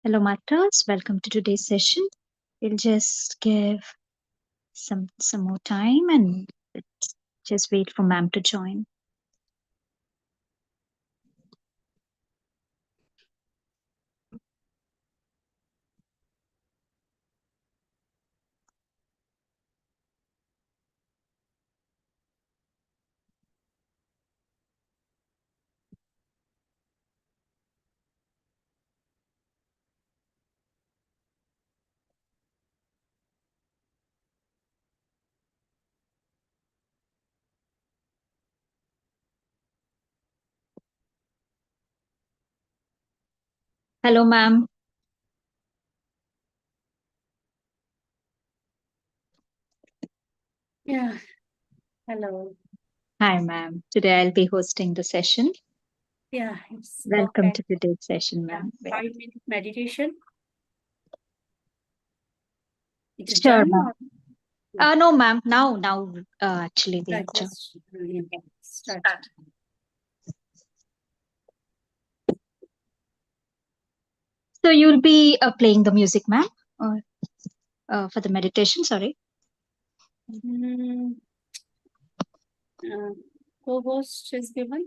Hello, Martas. Welcome to today's session. We'll just give some more time and let's just wait for ma'am to join. Hello, ma'am. Yeah, hello. Hi, ma'am. Today I'll be hosting the session. Yeah, it's Welcome to perfect. today's session, Yeah, ma'am. 5 minute meditation. It is Sure, done ma'am. or yeah, No, ma'am. Now, actually, we yeah, have to just start. So you'll be playing the music, ma'am, or for the meditation. Sorry. Mm, uh, co-host is given.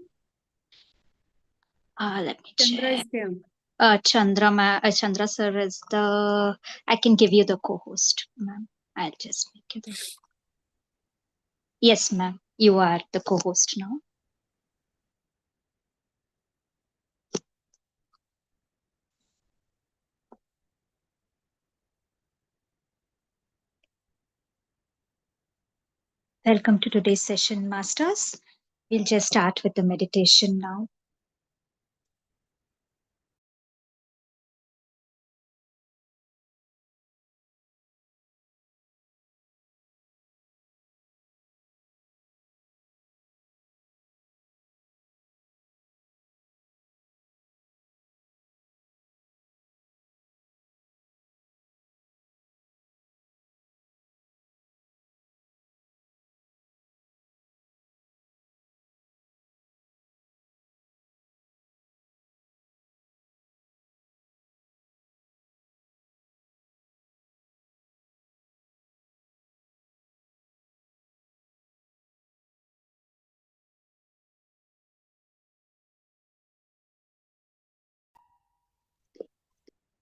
Let me Chandra check. is there. Chandra sir is the. I can give you the co-host, ma'am. I'll just make you the. Yes, ma'am. You are the co-host now. Welcome to today's session, masters. We'll just start with the meditation now.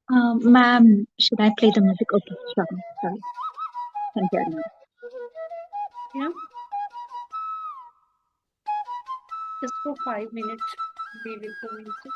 Ma'am, should I play the music? Okay, sure. Sorry. Thank you, ma'am. Yeah, just for 5 minutes. Be with the music.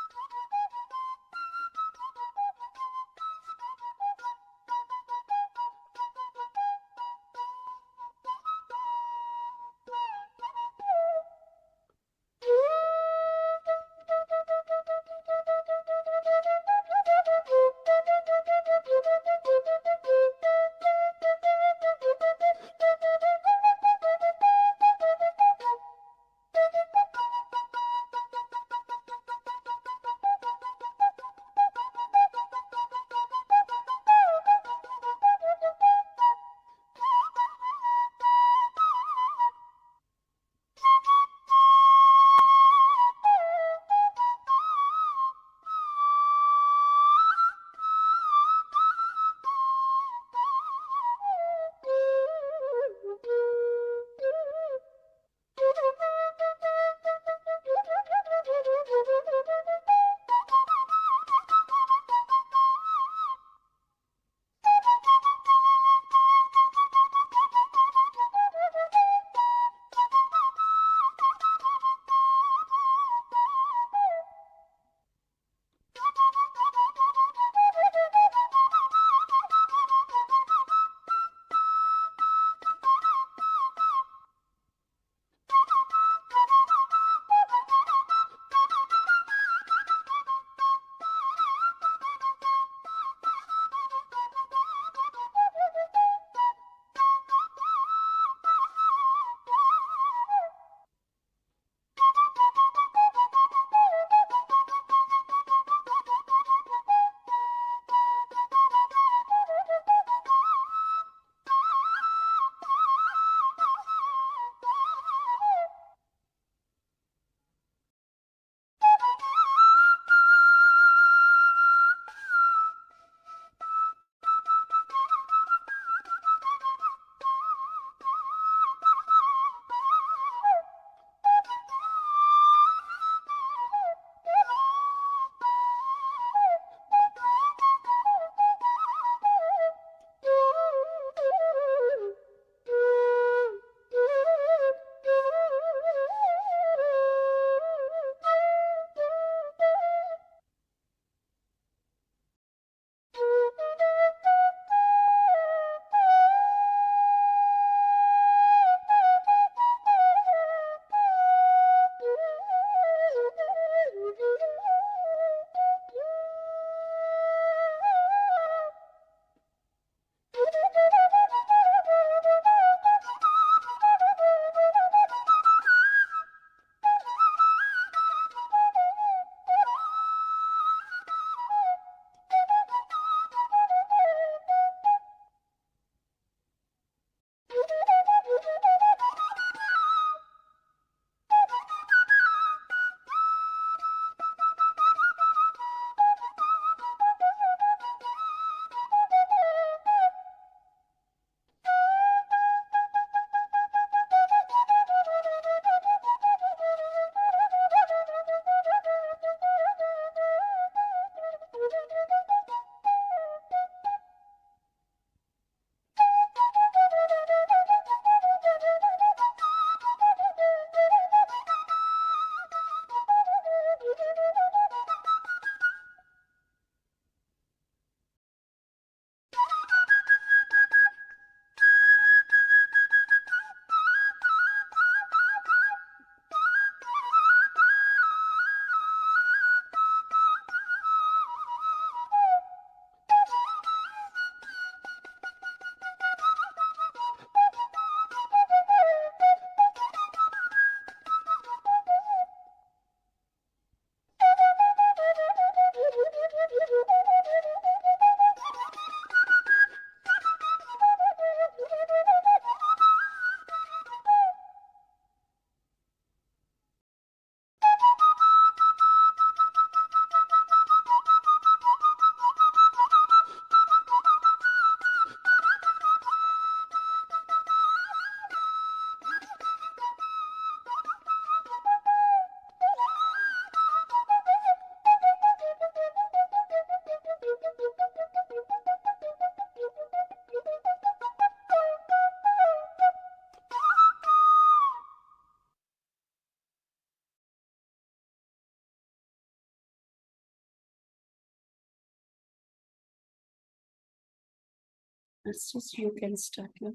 You can start now.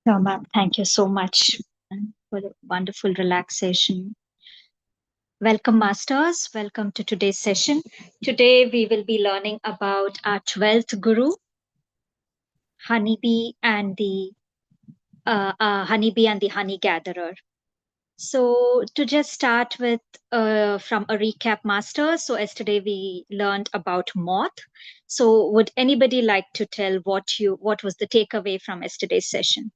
No, ma'am. Thank you so much for the wonderful relaxation. Welcome, masters. Welcome to today's session. Today, we will be learning about our 12th guru, Honeybee and the Honeybee and the Honey Gatherer. So, to just start with from a recap, master. So, yesterday we learned about moth. So, would anybody like to tell what was the takeaway from yesterday's session?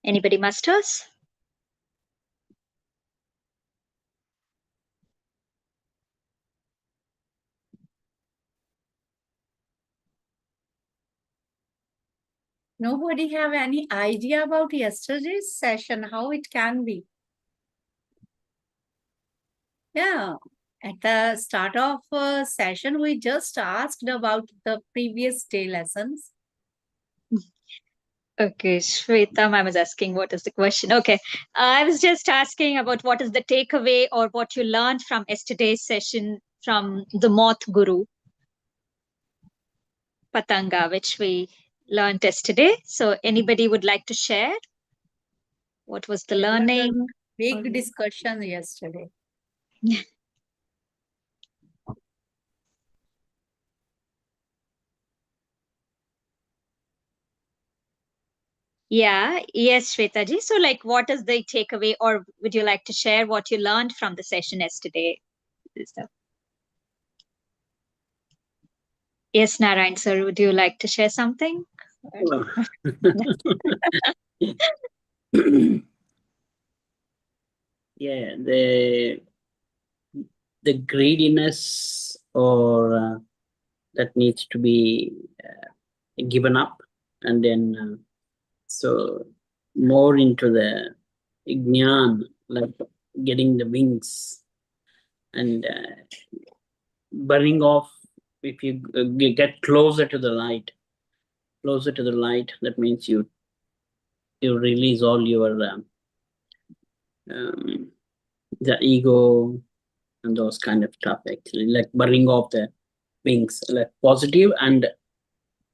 Anybody, masters? Nobody have any idea about yesterday's session, how it can be. Yeah, at the start of session, we just asked about the previous day lessons. Okay, Shweta, I was asking what is the question. Okay, I was just asking about what is the takeaway or what you learned from yesterday's session from the moth guru, Patanga, which we learned yesterday. So, anybody would like to share? What was the It was a learning? big discussion yesterday. Yeah, yes, Shwetaji. So, like, what is the takeaway, or would you like to share what you learned from the session yesterday? Yes, Narayan sir, would you like to share something? Well, yeah, the greediness or that needs to be given up, and then so more into the jnana, like getting the wings and burning off. If you get closer to the light, that means you release all your um, the ego and those kind of stuff, actually, like burning off the wings, like positive and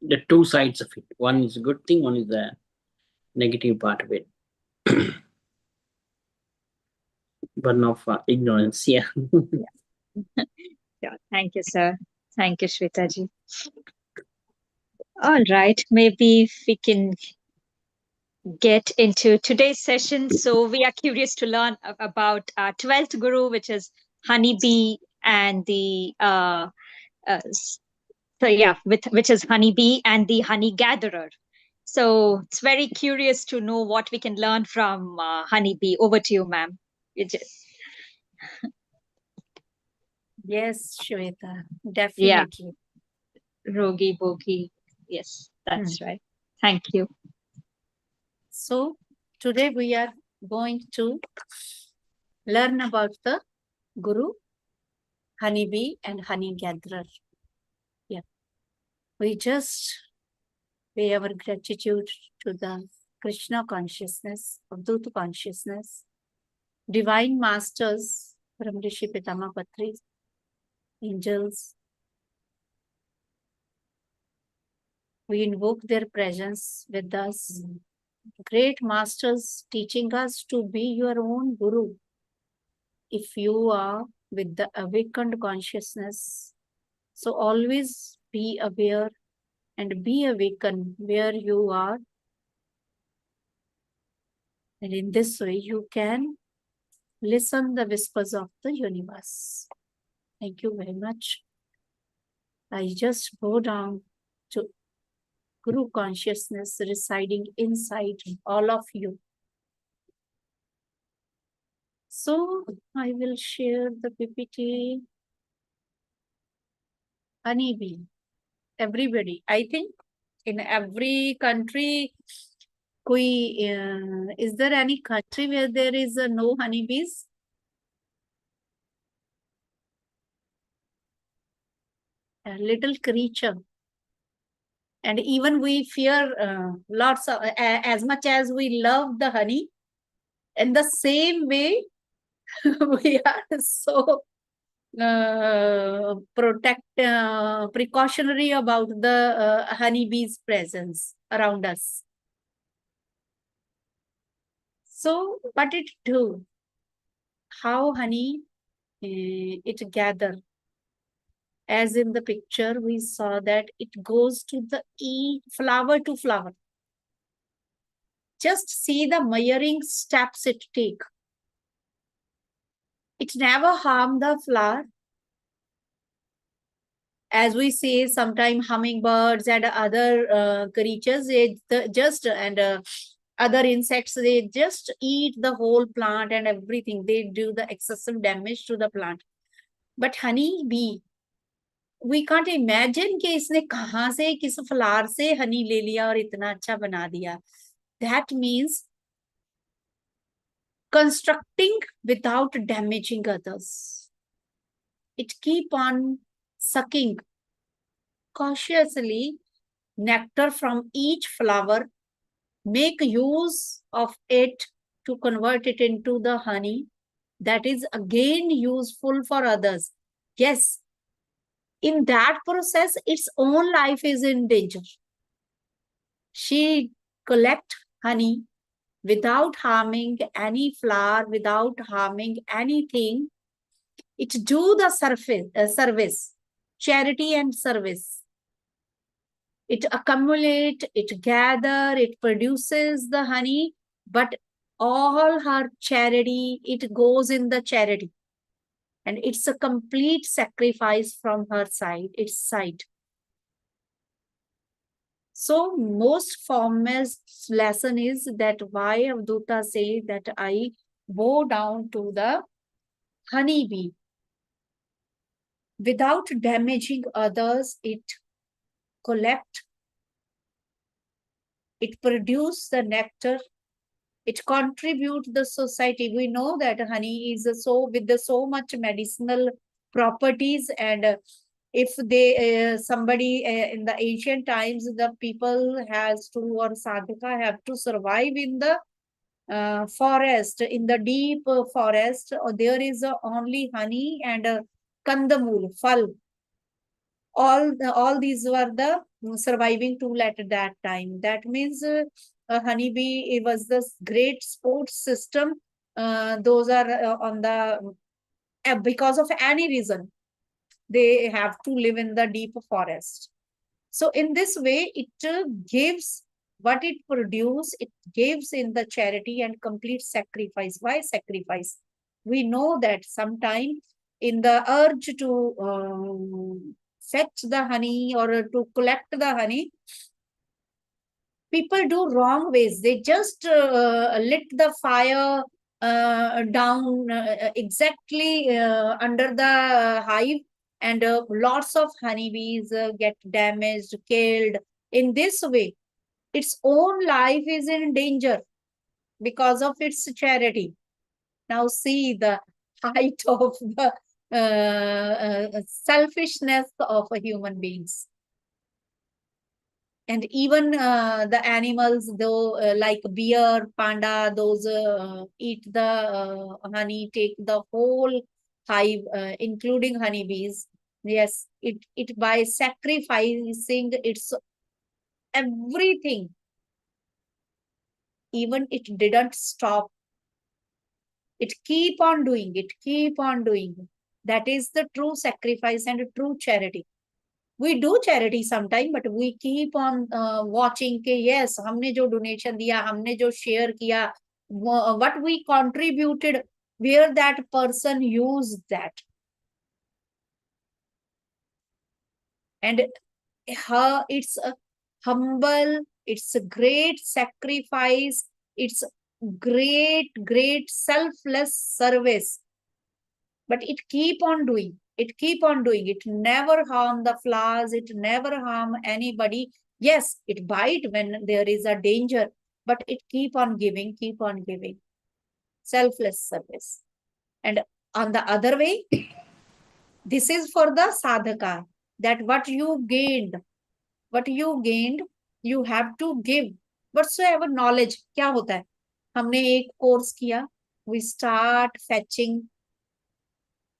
the two sides of it. One is a good thing, one is the negative part of it. Burn of ignorance. Yeah. Yeah, thank you, sir. Thank you, Shwetaji. All right, maybe if we can get into today's session. So we are curious to learn about our 12th guru, which is Honeybee and the so yeah, which is Honeybee and the Honey Gatherer. So it's very curious to know what we can learn from Honeybee. Over to you, ma'am. Yes, Shweta, Yeah, definitely. Rogi Bogi. Yes, that's right. Thank you. So today we are going to learn about the Guru, Honeybee and Honey Gatherer. Yeah. We just pay our gratitude to the Krishna consciousness, Avadhooth consciousness, divine masters, from Rishi Pitama Patri, angels. We invoke their presence with us. Great masters teaching us to be your own Guru. If you are with the awakened consciousness, so always be aware and be awakened where you are. And in this way, you can listen the whispers of the universe. Thank you very much. I just go down to Guru consciousness residing inside all of you. So I will share the PPT. Honeybee. Everybody. I think in every country, is there any country where there is no honeybees? A little creature. And even we fear lots of, as much as we love the honey, in the same way, we are so precautionary about the honeybee's presence around us. So, but it do. How honey it gather. As in the picture, we saw that it goes to the flower to flower. Just see the measuring steps it take. It never harm the flower. As we say, sometimes hummingbirds and other creatures, other insects, they just eat the whole plant and everything. They do the excessive damage to the plant. But honey bee, we can't imagine कि इसने कहाँ से किस flower से हनी ले लिया और इतना अच्छा बना दिया. That means constructing without damaging others. It keep on sucking cautiously nectar from each flower, make use of it to convert it into the honey that is again useful for others. Yes, in that process, its own life is in danger. She collect honey without harming any flower, without harming anything. It do the service, charity and service. It accumulate, it gather, it produces the honey, but all her charity, it goes in the charity. And it's a complete sacrifice from her side, its side. So most foremost lesson is that why Avadhooth say that I bow down to the honeybee. Without damaging others, it collect, it produce the nectar, it contribute the society. We know that honey is so much medicinal properties, and if they somebody in the ancient times, the people has to, or sadhaka have to survive in the forest, in the deep forest. There is only honey and kandamul, fal. All these were the surviving tool at that time. That means honeybee, it was the great sports system. Those are on the because of any reason they have to live in the deep forest. So in this way, it gives what it produces, it gives in the charity and complete sacrifice. Why sacrifice? We know that sometimes in the urge to fetch the honey or to collect the honey, people do wrong ways. They just lit the fire down exactly under the hive, and lots of honeybees get damaged, killed. In this way, its own life is in danger because of its charity. Now see the height of the selfishness of human beings. And even the animals, though, like bear, panda, those eat the honey, take the whole hive, including honeybees. Yes, it by sacrificing its everything, even it didn't stop. It keep on doing, it keep on doing. That is the true sacrifice and true charity. We do charity sometime, but we keep on watching ke yes, हमने जो donation दिया, हमने जो share किया, what we contributed, where that person used that. And it's a humble, it's a great sacrifice, it's great selfless service. But it keep on doing. It keep on doing. It never harm the flowers. It never harm anybody. Yes, it bite when there is a danger, but it keep on giving, keep on giving. Selfless service. And on the other way, this is for the sadhaka, that what you gained, you have to give. Whatsoever knowledge, क्या होता है? हमने एक course किया, we start fetching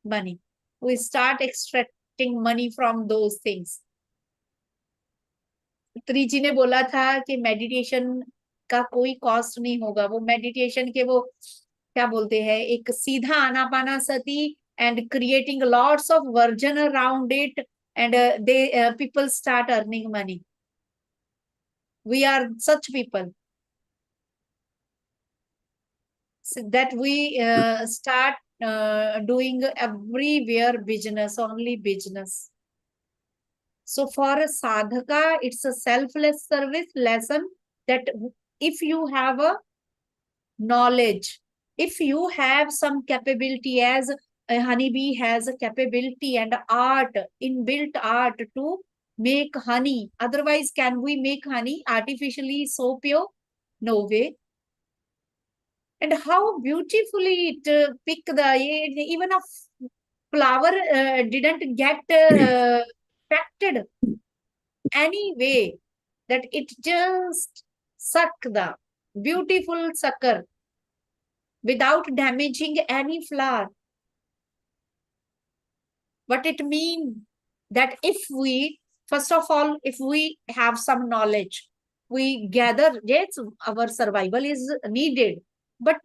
money. we start extracting money from those things. त्रिजी ने बोला था कि मेडिटेशन का कोई कॉस्ट नहीं होगा, वो मेडिटेशन के वो क्या बोलते हैं, एक सीधा आनापानासति and creating lots of version around it, and people start earning money. We are such people, so that we start doing everywhere business, only business. So for a sadhaka, it's a selfless service lesson, that if you have a knowledge, if you have some capability, as a honeybee has a capability and art, inbuilt art to make honey. Otherwise, can we make honey artificially so pure? No way. And how beautifully it pick even a flower didn't get affected any way, that it just suck the beautiful sucker without damaging any flower. What it means, that if we, first of all, if we have some knowledge, we gather, yes, our survival is needed, but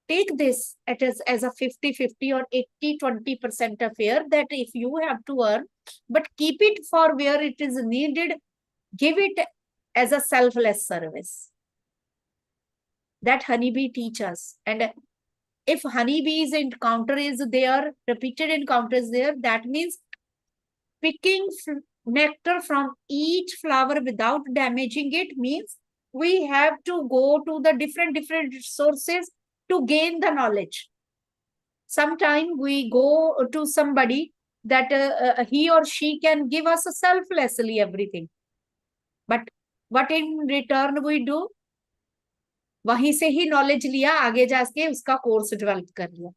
take this as a 50-50 or 80-20% affair, that if you have to earn, but keep it for where it is needed, give it as a selfless service. That honeybee teach us. And if honeybees encounter is there, repeated encounters there, that means picking nectar from each flower without damaging it means we have to go to the different sources to gain the knowledge. Sometimes we go to somebody that he or she can give us selflessly everything. But what in return we do? वहीं से ही knowledge लिया, आगे जाके उसका course develop कर लिया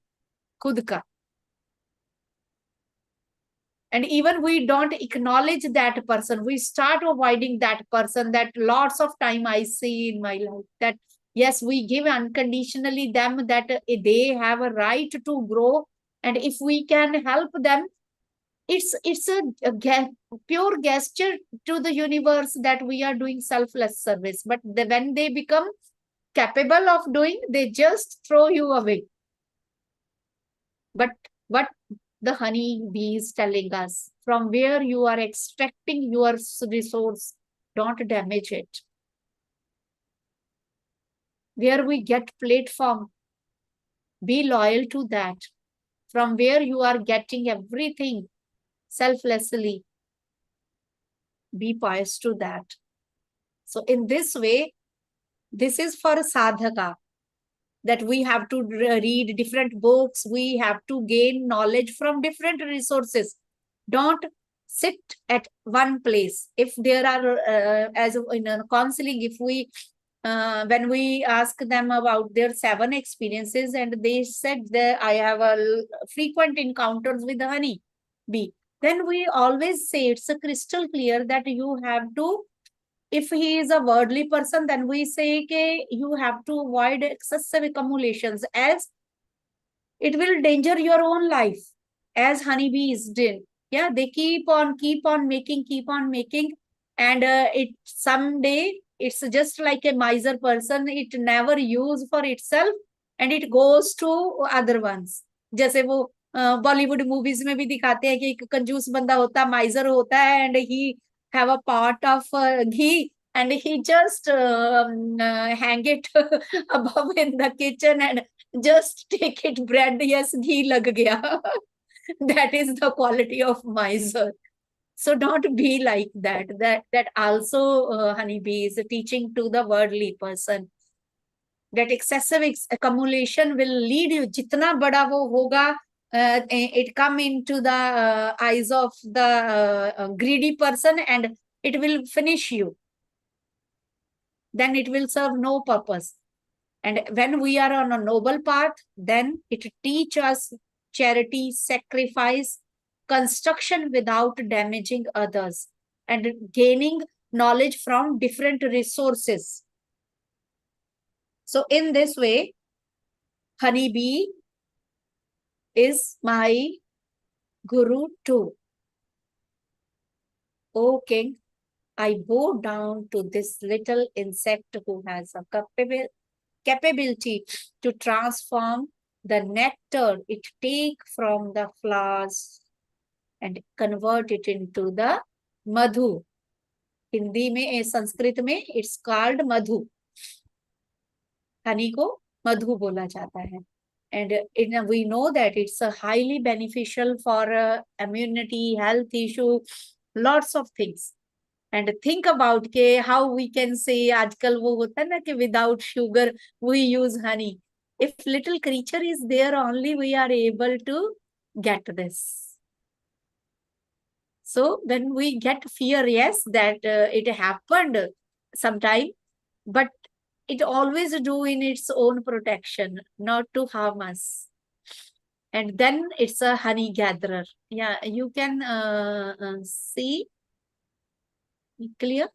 खुद का. And even we don't acknowledge that person, we start avoiding that person. That lots of time I see in my life, that yes, we give unconditionally them, that they have a right to grow, and if we can help them, it's a pure gesture to the universe that we are doing selfless service. But when they become capable of doing, they just throw you away. But what the honeybee is telling us, from where you are extracting your resource, don't damage it. Where we get platform, be loyal to that. From where you are getting everything selflessly, be pious to that. So in this way, this is for sadhaka, that we have to read different books, we have to gain knowledge from different resources. Don't sit at one place. If there are, as in a counseling, if we, when we ask them about their 7 experiences, and they said that I have a frequent encounters with the honey bee, then we always say it's a crystal clear that you have to, if he is a worldly person, then we say that you have to avoid excessive accumulations, as it will danger your own life, as honeybees did. Yeah, they keep on making, and it someday it's just like a miser person. It never use for itself, and it goes to other ones. जैसे वो Bollywood movies में भी दिखाते हैं कि एक कंजूस बंदा होता है, माइजर होता है, and he have a pot of ghee, and he just hang it above in the kitchen and just take it bread. Yes, ghee lag gaya. That is the quality of miser. So don't be like that. That also honeybee is teaching to the worldly person, that excessive accumulation will lead you, jitna bada wo hoga, it come into the eyes of the greedy person, and it will finish you. Then it will serve no purpose. And when we are on a noble path, then it teach us charity, sacrifice, construction without damaging others, and gaining knowledge from different resources. So in this way, honeybee is my Guru too. O king, I bow down to this little insect who has a capability to transform the nectar it take from the flowers and convert it into the madhu. Hindi में, संस्कृत में it's called मधु. हनी को मधु बोला जाता है. And we know that it's highly beneficial for immunity, health issue, lots of things. And think about के how we can say, आजकल वो होता है ना कि without sugar we use honey. If little creature is there, only we are able to get this. So when we get fear, yes, that it happened sometime, but it always do in its own protection, not to harm us. And then it's a honey gatherer. Yeah, you can see clear.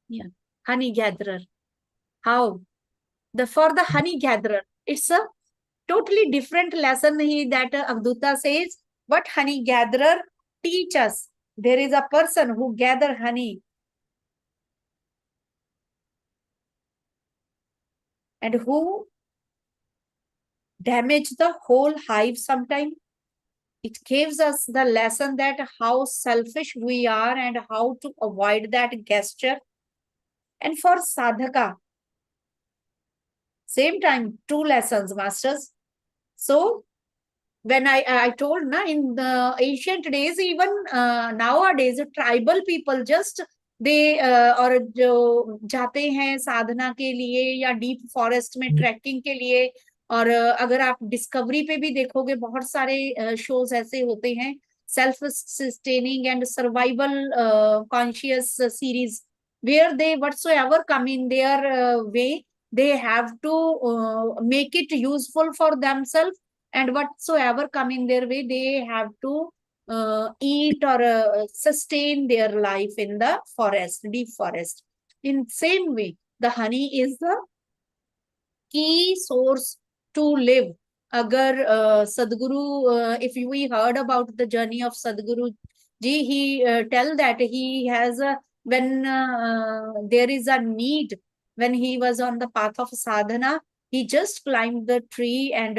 Yeah, honey gatherer. How? For the honey gatherer, it's a totally different lesson that Avadhooth says. What honey gatherer teach us? There is a person who gather honey and who damage the whole hive sometime. It gives us the lesson that how selfish we are and how to avoid that gesture. And for sadhaka, same time, 2 lessons, masters. So when I told na, in the ancient days, even nowadays, tribal people just they और जो जाते हैं साधना के लिए या deep forest में trekking के लिए. और अगर आप डिस्कवरी पे भी देखोगे, बहुत सारे शोज ऐसे होते हैं, self sustaining and survival conscious series, where they whatsoever come in their way, they have to make it useful for themselves, and whatsoever come in their way, they have to eat or sustain their life in the forest, deep forest. In same way, the honey is the key source to live. Agar Sadhguru, if we heard about the journey of Sadhguru ji, he tell that he has when there is a need, when he was on the path of sadhana, he just climbed the tree and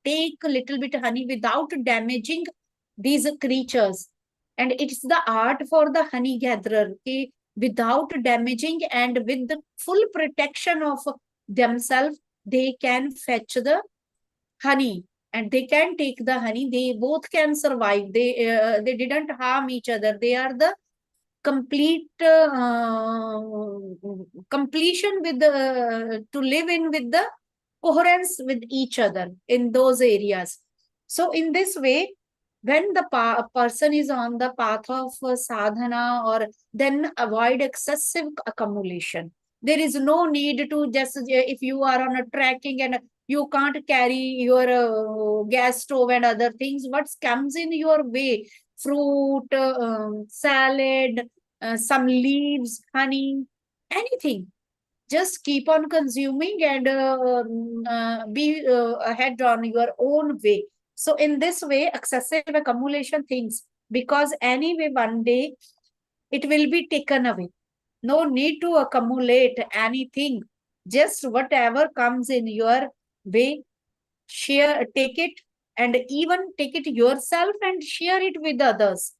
take a little bit honey without damaging these creatures. And it's the art for the honey gatherer, without damaging and with the full protection of themselves, they can fetch the honey and they can take the honey. They both can survive. They didn't harm each other. They are the complete completion with the to live in with the coherence with each other in those areas. So in this way, when the person is on the path of sadhana, or then avoid excessive accumulation. There is no need to just, if you are on a trekking and you can't carry your gas stove and other things, what comes in your way, fruit, salad, some leaves, honey, anything, just keep on consuming and be ahead on your own way. So in this way, excessive accumulation things, because anyway one day it will be taken away. No need to accumulate anything. Just whatever comes in your way, share, take it, and even take it yourself and share it with others.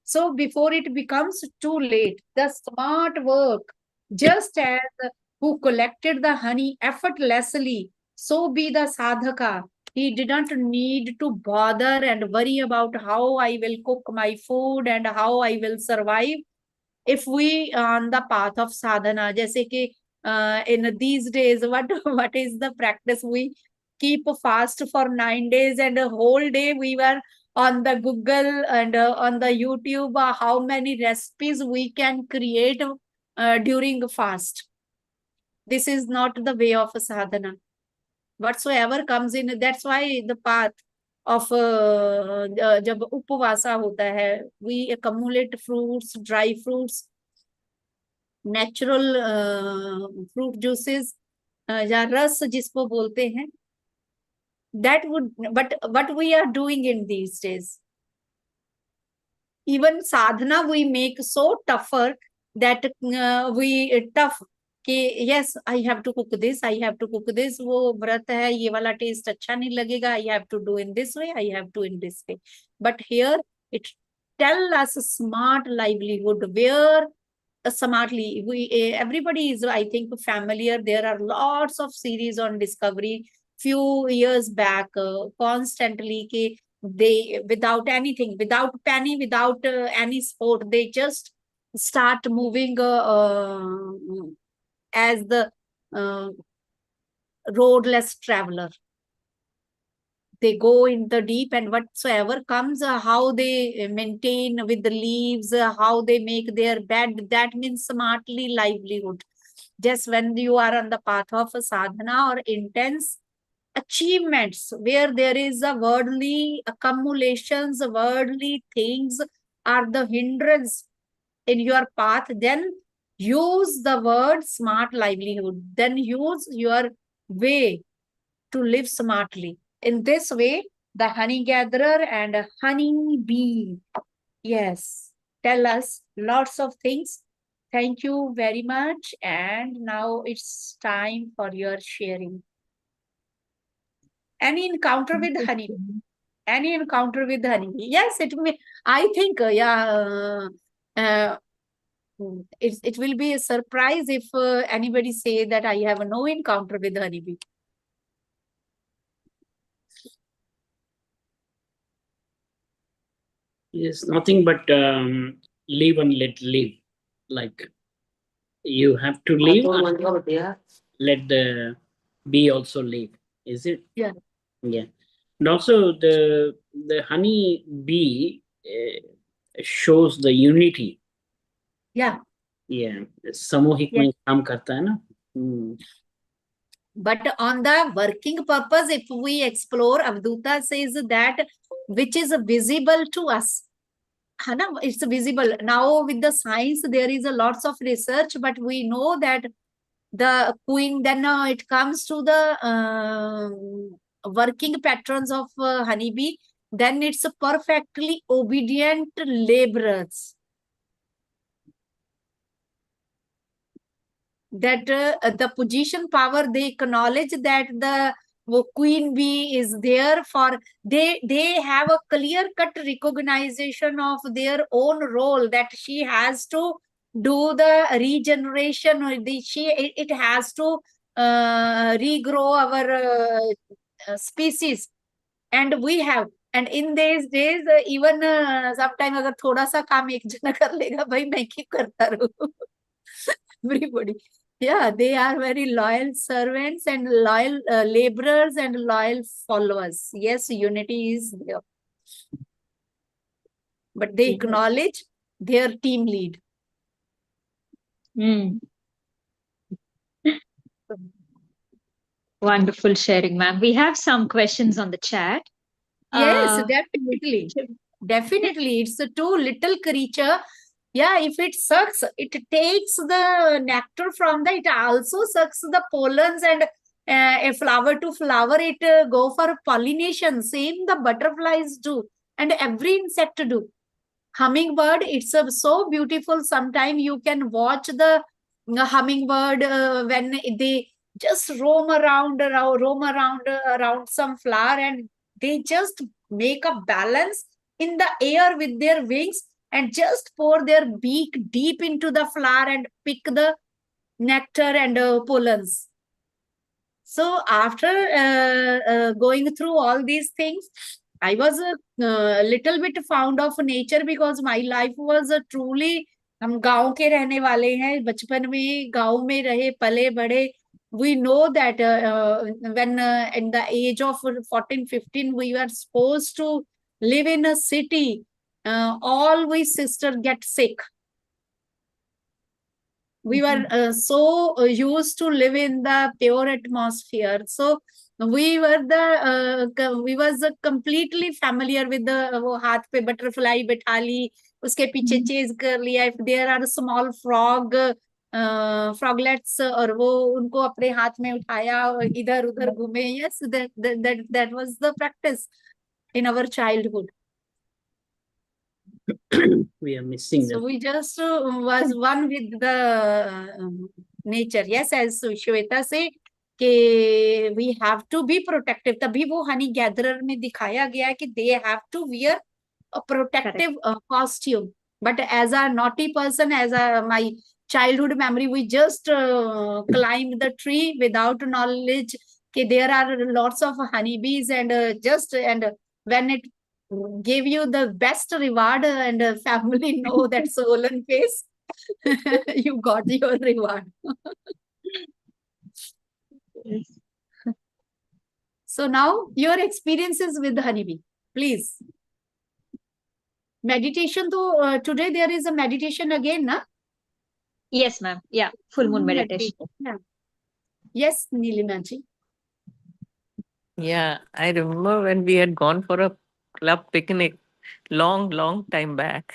So before it becomes too late, the smart work, just as who collected the honey effortlessly, so be the sadhaka. He didn't need to bother and worry about how I will cook my food and how I will survive. If we on the path of sadhana, जैसे कि in these days, what is the practice? We keep fast for 9 days and a whole day we were on the Google and on the YouTube, how many recipes we can create during fast. This is not the way of sadhana. Whatsoever comes in, that's why the path of जब उपवासा होता है, we accumulate fruits, dry fruits, natural fruit juices, या रस जिसको बोलते हैं, That would, but what we are doing in these days, even sadhana we make so tougher that we tough कि yes, I have to cook this, I have to cook this, वो व्रत है, ये वाला taste अच्छा नहीं लगेगा, I have to do in this way, I have to in this way. But here it tell us a smart livelihood where smartly we everybody is, I think, familiar. There are lots of series on Discovery few years back, constantly ke they, without anything, without penny, without any sport, they just start moving as the uh, roadless traveler. They go in the deep, and whatsoever comes, how they maintain with the leaves, how they make their bed, that means smartly livelihood. Just when you are on the path of a sadhana or intense achievements, where there is a worldly accumulations, worldly things are the hindrance in your path, then use the word smart livelihood, then use your way to live smartly. In this way, the honey gatherer and honey bee, yes, tell us lots of things. Thank you very much. And now it's time for your sharing. Any encounter with honey? Any encounter with honey? Yes, it may. I think, it will be a surprise if anybody say that I have no encounter with honeybee. Yes, nothing but live and let live. Like you have to live and let the bee also live. Is it? Yeah. Yeah. And also the honey bee shows the unity. Yeah. Yeah. सामूहिक में काम करता है ना. But on the working purpose, if we explore, Avadhooth says that which is visible to us. It's visible. Now with the science, there is a lots of research, but we know that the queen, then it comes to the working patterns of honeybee, then it's a perfectly obedient laborers. That the position power, they acknowledge that the queen bee is there for, they have a clear cut recognition of their own role, that she has to do the regeneration, or it has to regrow our species, and we have, and in these days even sometime agar thoda sa kaam ek jana kar lega, bhai main kyun karta rahu. Everybody. Yeah, they are very loyal servants and loyal laborers and loyal followers. Yes, unity is there. But they acknowledge their team lead. Wonderful sharing, ma'am. We have some questions on the chat. Yes, definitely. Definitely. It's a too little creature. Yeah, if it sucks, it takes the nectar from it also sucks the pollens, and a flower to flower, it go for pollination. Same the butterflies do, and every insect do. Hummingbird, it's so beautiful. Sometime you can watch the hummingbird when they just roam around some flower, and they just make a balance in the air with their wings, and just pour their beak deep into the flower and pick the nectar and pollens. So after going through all these things, I was a little bit fond of nature, because my life was truly, हम गांव के रहने वाले हैं, बचपन में गांव में रहे पले बड़े. We know that when in the age of 14-15 we were supposed to live in a city, all we sisters get sick. We were so used to live in the pure atmosphere. So we was completely familiar with the वो हाथ पे butterfly बैठा ली, उसके पीछे chase कर लिया. If there are small frog फ्रॉगलेट्स, और वो उनको अपने हाथ में उठाया और इधर उधर घूमे. Yes, that was the practice in our childhood. We are missing So them. we just was one with the nature. Yes, as Shweta said, कि we have to be protective. तभी वो honey gatherer में दिखाया गया है कि they have to wear a protective costume. But as a naughty person, as a my childhood memory, we just climbed the tree without knowledge कि there are lots of honeybees, and and when it gave you the best reward, and family know that swollen face, you got your reward. Yes. So now your experiences with the honeybee, please. Meditation, though, today there is a meditation again, na? Yes, ma'am. Yeah, full moon meditation. Yeah. Yes, Nilima ji. Yeah, I remember when we had gone for a club picnic long time back.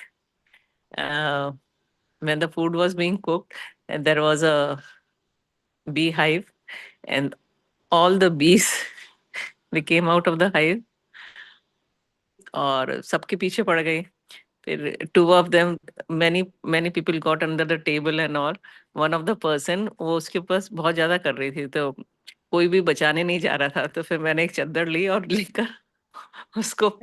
When the food was being cooked, and there was a beehive, and all the bees they came out of the hive और सबके पीछे पड़ गई. फिर two of them, many people got under the table and all. One of the person वो उसके पास बहुत ज्यादा कर रही थी, तो कोई भी बचाने नहीं जा रहा था. तो फिर मैंने एक चादर ली और लेकर उसको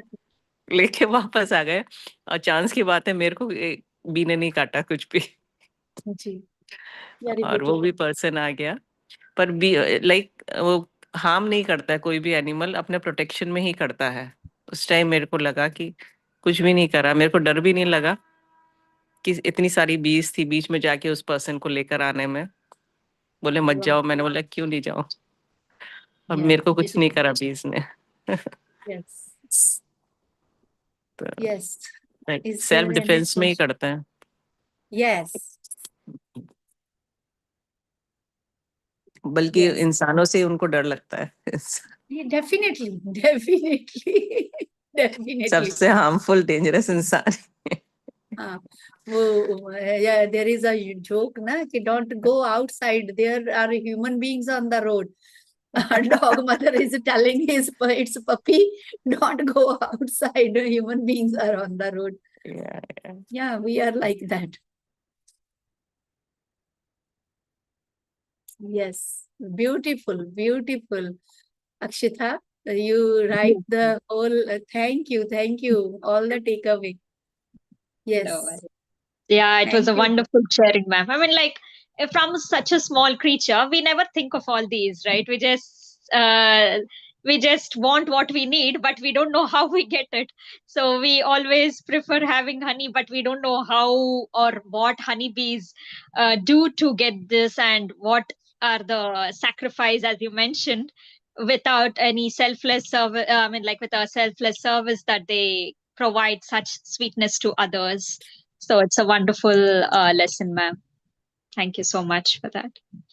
लेके वापस आ गए. और चांस की बात है, मेरे को बी ने नहीं काटा कुछ भी. जी. Very और वो beautiful. भी पर्सन आ गया. पर बी लाइक वो हार्म नहीं करता है, कोई भी एनिमल अपने प्रोटेक्शन में ही करता है. उस टाइम मेरे को लगा कि कुछ भी नहीं करा. मेरे को डर भी नहीं लगा कि इतनी सारी बीज थी बीच में जाके उस पर्सन को लेकर आने में. बोले मत Wow. जाओ, मैंने बोला क्यों नहीं जाओ. और Yeah. मेरे को कुछ नहीं करा बीज ने. Yes. तो Yes. Is self there any defence में ही question? करते हैं. Yes. बल्कि Yes. इंसानों से उनको डर लगता है. Yeah, definitely. Definitely. Definitely. सबसे हार्मफुल डेंजरस इंसान. हाँ, वो yeah, there is a joke ना कि don't go outside, there are human beings on the road. A dog mother is telling its puppy, don't go outside, human beings are on the road. Yeah. Yeah, we are like that. Yes, beautiful, beautiful. Akshita, you write the whole, thank you, all the takeaway. Yes. No worries. Yeah, it was Thank a you. wonderful sharing, ma'am. I mean, like, from such a small creature, we never think of all these, right? We just want what we need, but we don't know how we get it. So we always prefer having honey, but we don't know how or what honeybees do to get this, and what are the sacrifice, as you mentioned, without any selfless service. I mean, like with a selfless service that they provide such sweetness to others. So it's a wonderful lesson, ma'am. Thank you so much for that.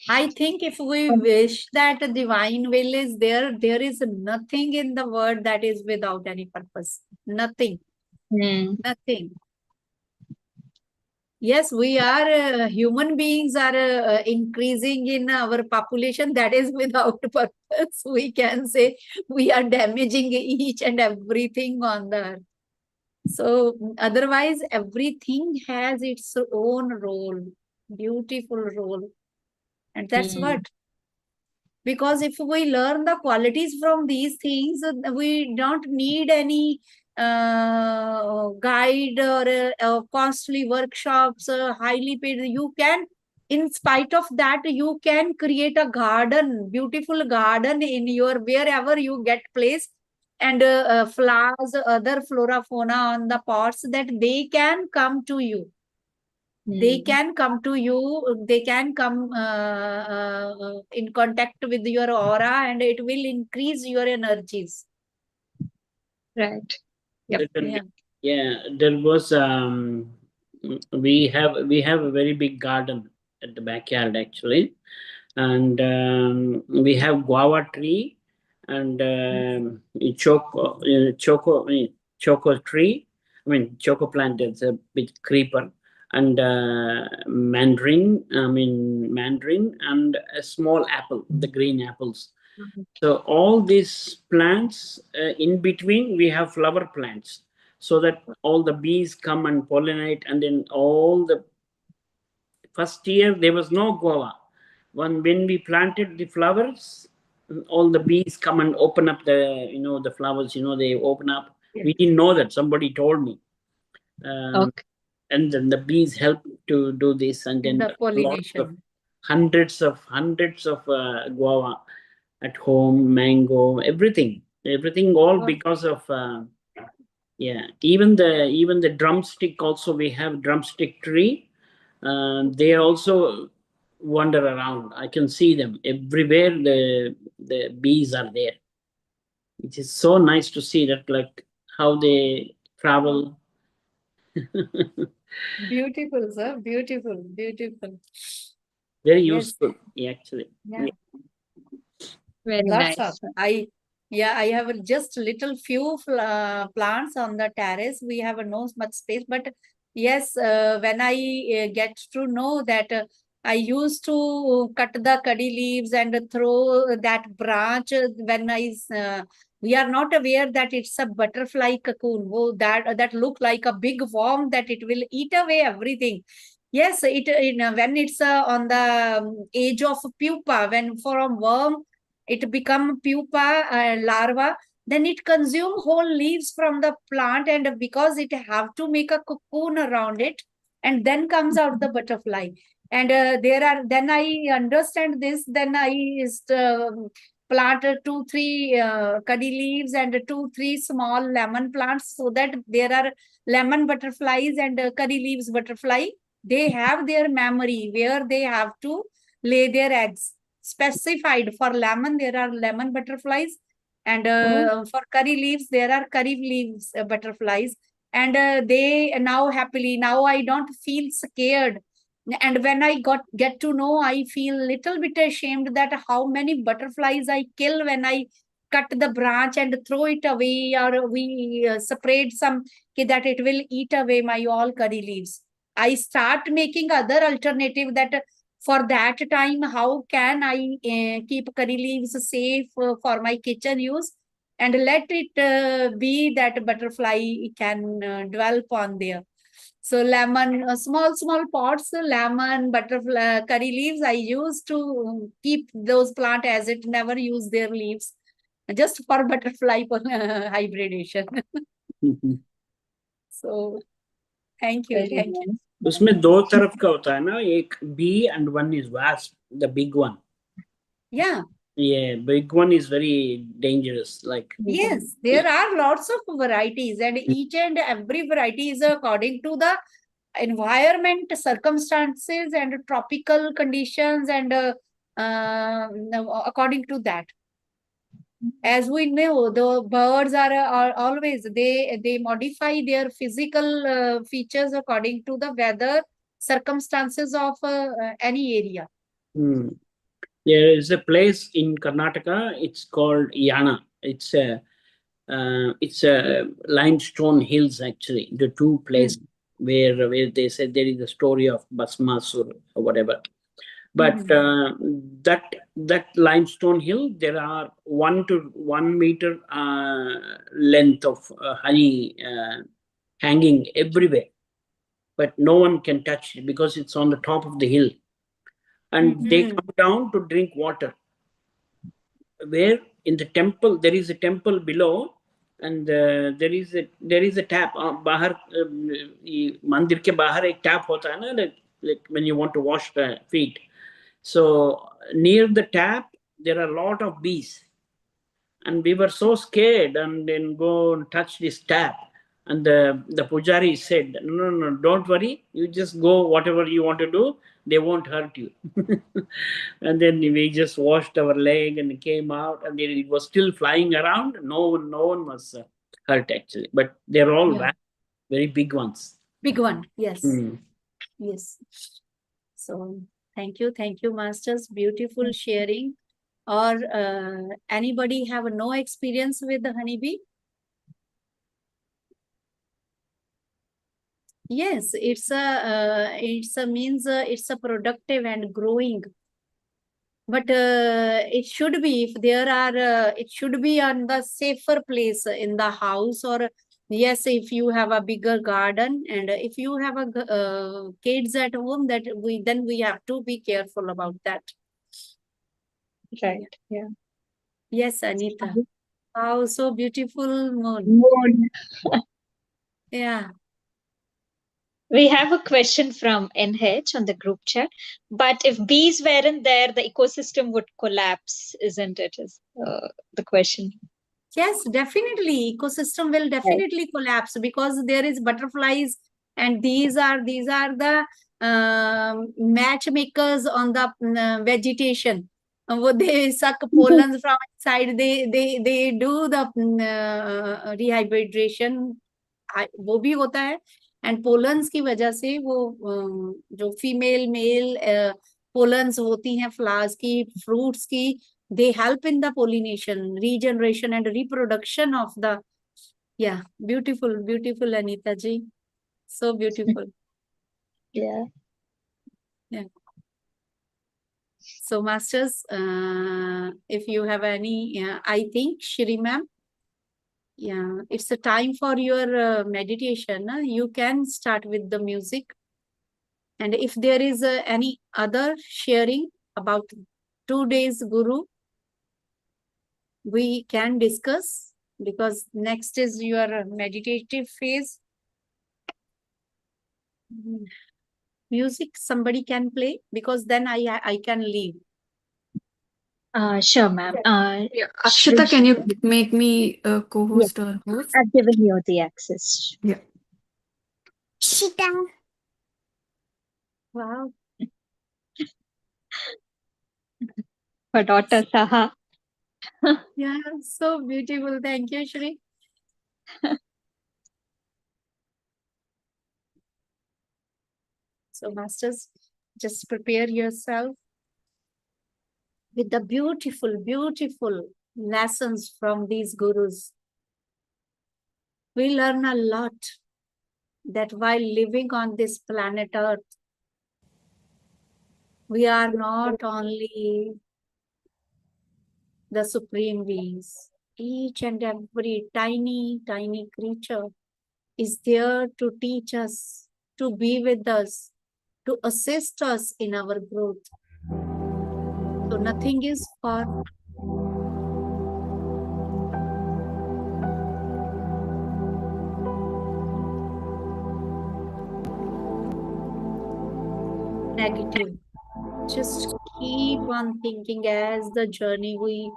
I think if we wish that a divine will is there, there is nothing in the world that is without any purpose. Nothing. Nothing. Yes, we are human beings are increasing in our population. That is without purpose. We can say we are damaging each and everything on the earth. So otherwise, everything has its own role, beautiful role. And that's what. Because if we learn the qualities from these things, we don't need any guide or costly workshops, highly paid. You can, in spite of that, you can create a garden, beautiful garden in your wherever you get place, and flowers, other flora fauna on the pots, that they can come to you. They can come to you, they can come in contact with your aura, and it will increase your energies. Right. Yep. Yeah, there was we have a very big garden at the backyard actually, and we have guava tree and choco tree. I mean choco plant is a big creeper, and mandarin, and a small apple, the green apples. So all these plants, in between we have flower plants, so that all the bees come and pollinate. And then all the first year there was no guava. When we planted the flowers, all the bees come and open up the flowers. They open up. We didn't know that. Somebody told me. Okay. And then the bees help to do this, and then The pollination. hundreds of guava at home, mango, everything, all because of yeah. Even the drumstick also, we have drumstick tree. They also wander around. I can see them everywhere. The bees are there. It is so nice to see that, like how they travel. Beautiful, sir. Beautiful, beautiful. Very Yes. useful, actually. Yeah. Very Lots nice. of I have just little few plants on the terrace. We have no much space, but yes, when I get to know that I used to cut the curry leaves and throw that branch when we are not aware that it's a butterfly cocoon. Oh, that look like a big worm that it will eat away everything. Yes, when it's on the age of pupa, when from worm it become pupa larva, then it consume whole leaves from the plant, and because it have to make a cocoon around it, and then comes out the butterfly. And then I understand this, then I planted 2-3 curry leaves and 2-3 small lemon plants, so that there are lemon butterflies and curry leaves butterfly. They have their memory where they have to lay their eggs. Specified for lemon, there are lemon butterflies, and for curry leaves, there are curry leaves butterflies. And they now happily, now I don't feel scared. And when I get to know, I feel little bit ashamed that how many butterflies I kill when I cut the branch and throw it away, or we separate some that it will eat away my all curry leaves. I start making other alternative that for that time, how can I keep curry leaves safe for my kitchen use, and let it be that butterfly can dwell upon there. So lemon, small pots, lemon, butterfly, curry leaves, I used to keep those plant as it never use their leaves, just for butterfly hybridation. So thank you, thank you. उसमें दो तरफ का होता है ना, एक bee and one is wasp, the big one. Yeah. Yeah, big one is very dangerous. Like, yes, there are lots of varieties, and each and every variety is according to the environment, circumstances, and tropical conditions, and according to that. As we know, the birds are always they modify their physical features according to the weather circumstances of any area. there is a place in Karnataka. It's called Yana. It's a limestone hills, actually. The two places where they said there is a story of Basmasur or whatever. But that limestone hill, there are 1 to 1 meter length of honey hanging everywhere, but no one can touch it because it's on the top of the hill, and they come down to drink water. Where in the temple, there is a temple below, and there is a tap. Bahar mandir ke bahar ek tap hota hai na, like when you want to wash the feet. So near the tap, there are a lot of bees. And we were so scared and then go and touch this tap. And the pujari said, no, don't worry. You just go whatever you want to do. They won't hurt you. And then we just washed our leg and came out, and then it was still flying around. No one was hurt, actually. But they're all very big ones. Big one, yes. Yes. So thank you, masters. Beautiful sharing. Or anybody have no experience with the honeybee? Yes, it's a productive and growing. But it should be, if there are, it should be on the safer place in the house, or yes, if you have a bigger garden, and if you have a kids at home, that we have to be careful about that. Right. Yeah. Yes, Anita. Wow, so beautiful moon. Moon. Yeah. We have a question from NH on the group chat. But if bees weren't there, the ecosystem would collapse, isn't it? Is the question. Yes, definitely. Ecosystem will definitely collapse because there is butterflies, and these are the matchmakers on the vegetation. What they suck pollens from inside. They do the rehydration. वो भी होता है, and pollens की वजह से वो जो female male pollens होती हैं फ्लावर्स की, फ्रूट्स की, they help in the pollination, regeneration and reproduction of the, yeah, beautiful Anita ji, so beautiful. Yeah. Yeah. So masters, if you have any, I think Shri ma'am, yeah, it's a time for your meditation. You can start with the music, and if there is any other sharing about 2 days guru, we can discuss, because next is your meditative phase. Music somebody can play, because then I can leave. Sure, ma'am. Yeah. Akshita, can you make me a co-host or host? I've given you the access. Yeah. Wow. Her daughter Saha. Yeah, so beautiful. Thank you, Shri. So masters, just prepare yourself with the beautiful lessons from these gurus. We learn a lot, that while living on this planet Earth, we are not only the supreme beings. Each and every tiny creature is there to teach us, to be with us, to assist us in our growth. So nothing is for negative. Just keep on thinking, as the journey we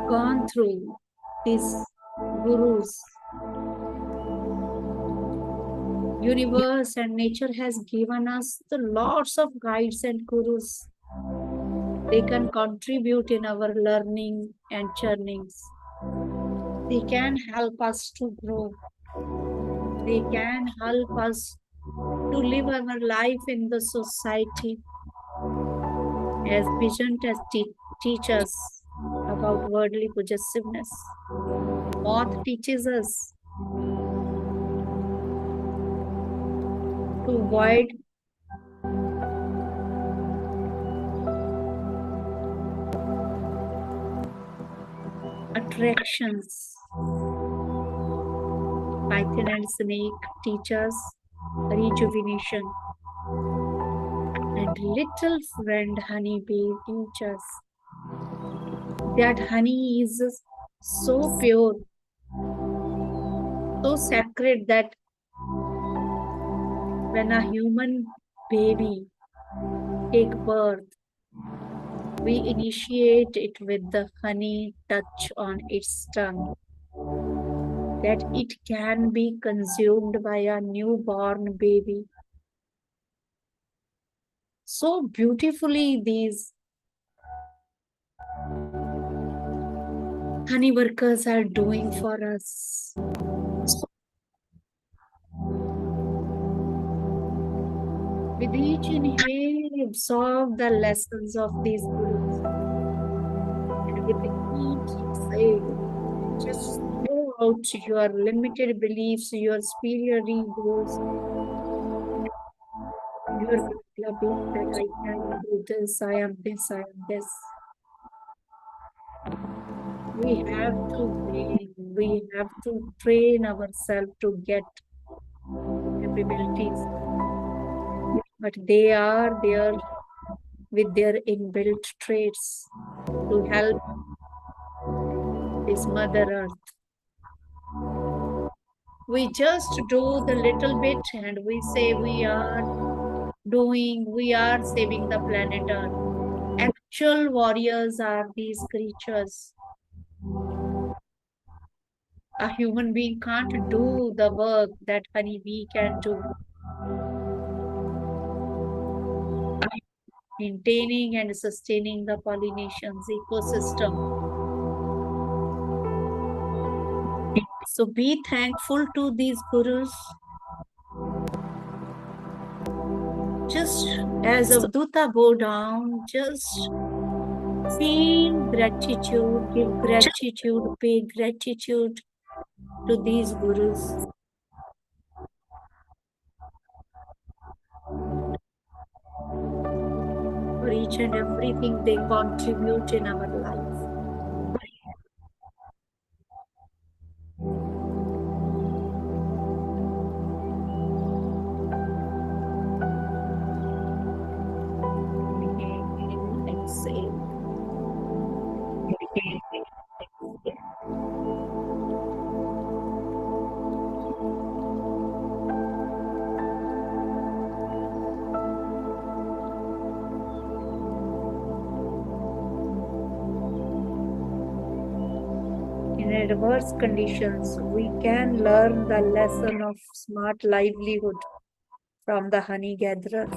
gone through, these gurus, universe and nature has given us the lots of guides and gurus. They can contribute in our learning and churnings. They can help us to grow. They can help us to live our life in the society, as vision teach us about worldly possessiveness. Moth teaches us to avoid attractions. Python and snake teach us rejuvenation. And little friend honeybee teach us that honey is so pure, so sacred, that when a human baby take birth, we initiate it with the honey touch on its tongue, that it can be consumed by a newborn baby. So beautifully these honey workers are doing for us. With each inhale, absorb the lessons of these gurus. And with each exhale, just pour out your limited beliefs, your superior egos, your belief that I can do this, I am this, I am this. We have to win. We have to train ourselves to get capabilities. But they are there with their inbuilt traits to help this Mother Earth. We just do the little bit and we say we are saving the planet Earth. Actual warriors are these creatures. A human being can't do the work that honeybee can do. Maintaining and sustaining the pollination's ecosystem. So be thankful to these gurus. Just as Avadhuta go down, just feel gratitude, give gratitude, pay gratitude to these gurus. For each and everything they contribute in our life. Inhale, exhale. In adverse conditions, we can learn the lesson of smart livelihood from the honey gatherer.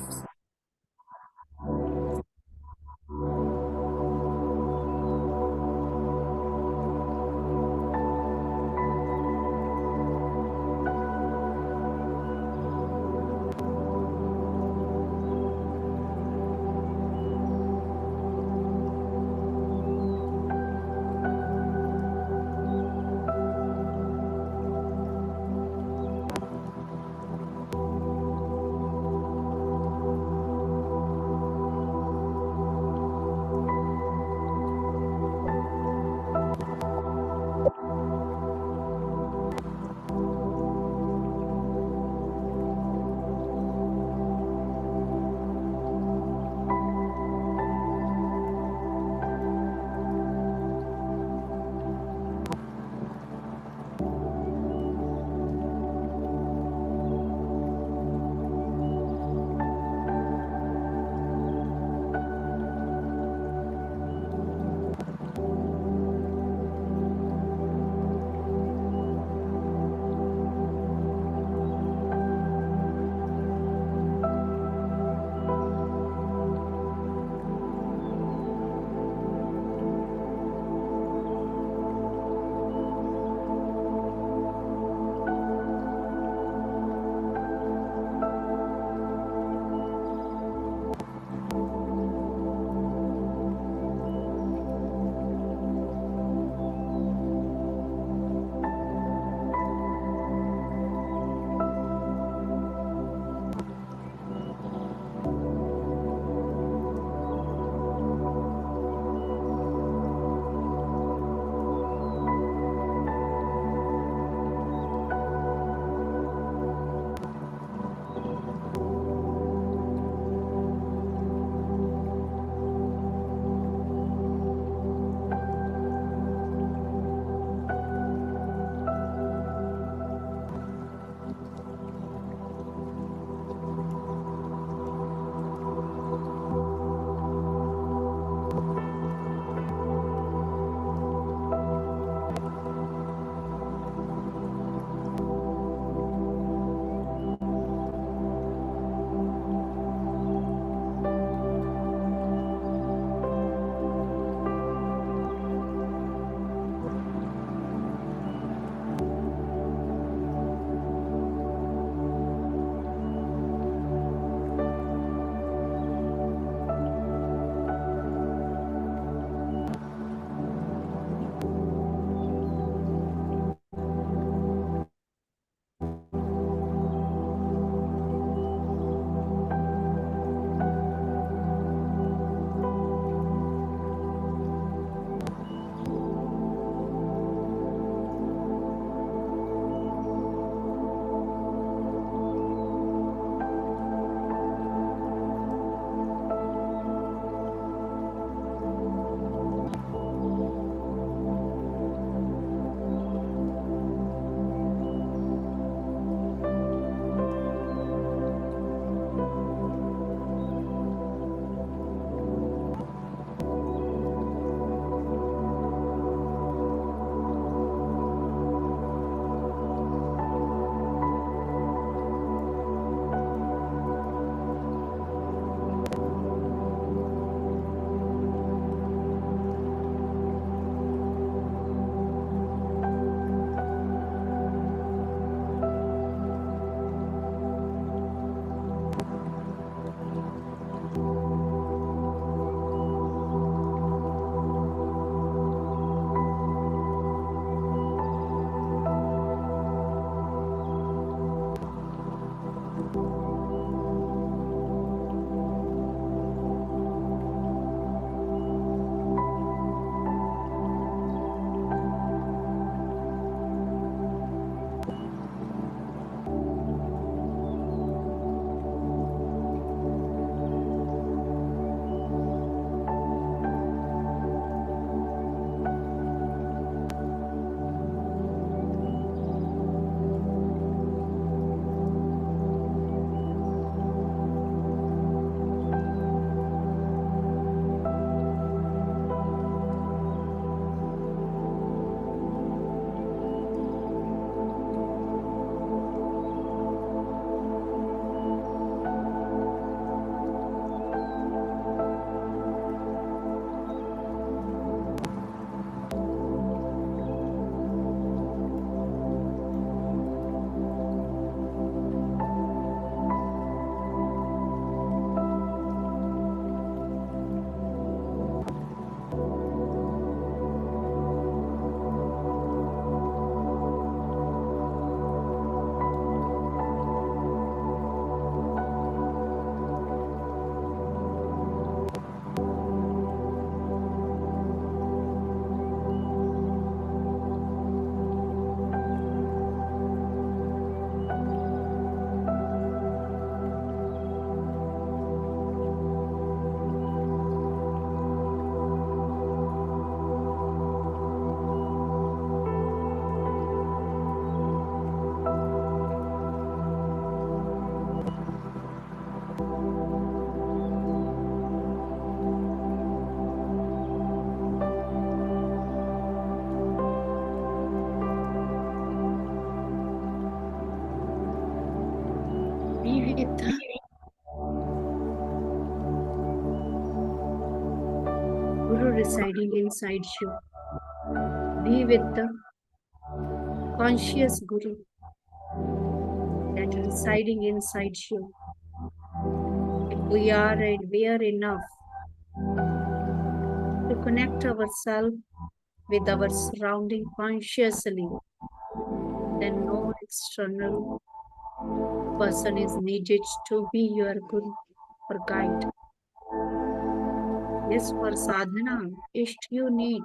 with the Guru residing inside you. Be with the conscious Guru that residing inside you. If we are aware enough to connect ourselves with our surrounding consciously, then no external person is needed to be your Guru or guide. Yes, for sadhana, ishta you need,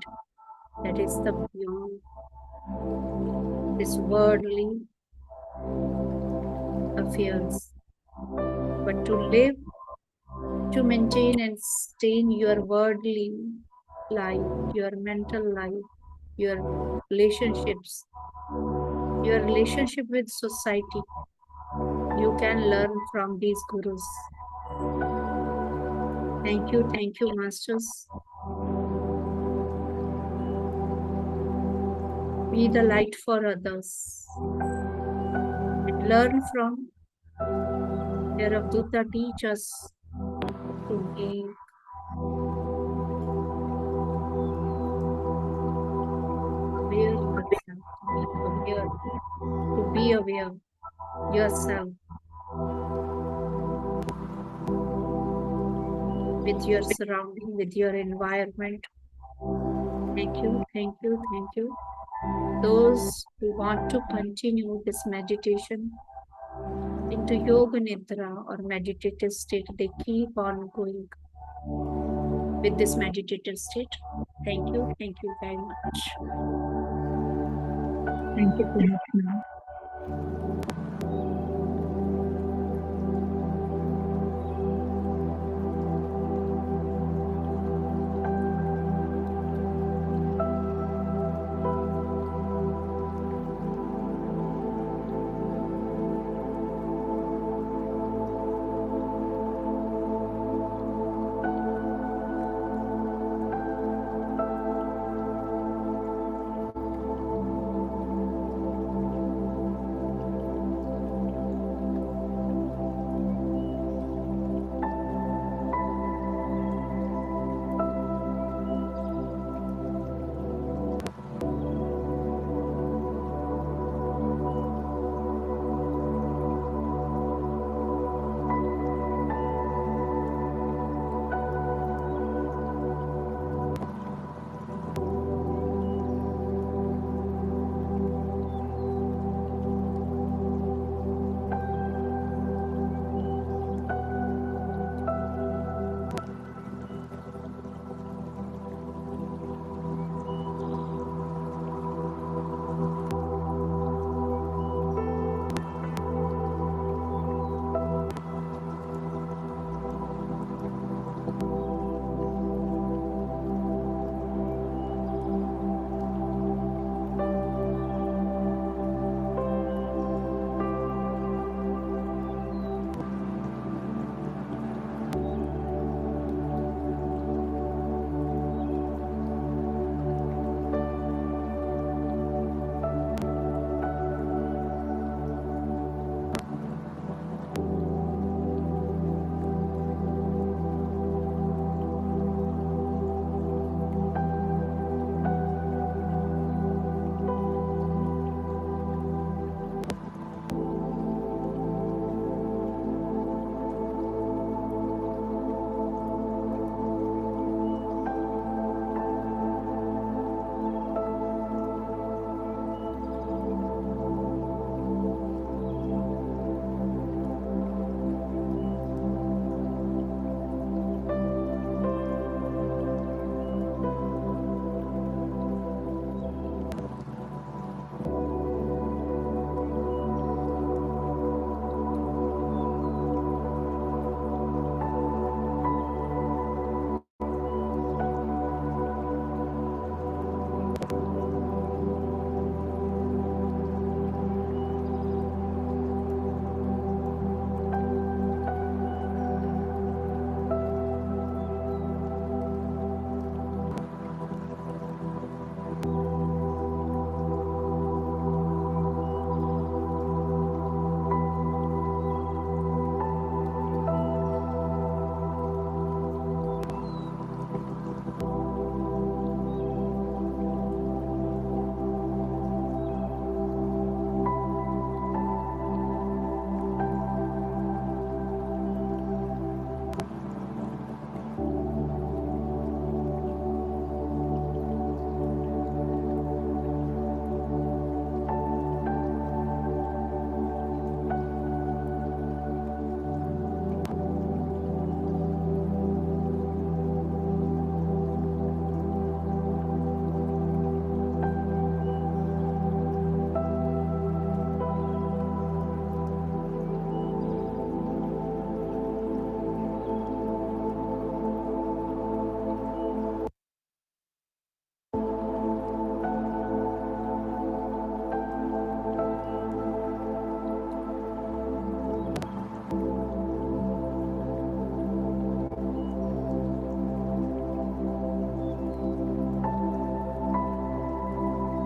that is the beyond this worldly affairs. But to live, to maintain and sustain your worldly life, your mental life, your relationships, your relationship with society, you can learn from these gurus. Thank you, masters. Be the light for others and learn from their Avadhooth teach us to make aware yourself, to be aware yourself with your surrounding, with your environment. Thank you, thank you, thank you. Those who want to continue this meditation into yoga nidra or meditative state, they keep on going with this meditative state. Thank you very much. Thank you so much, ma'am.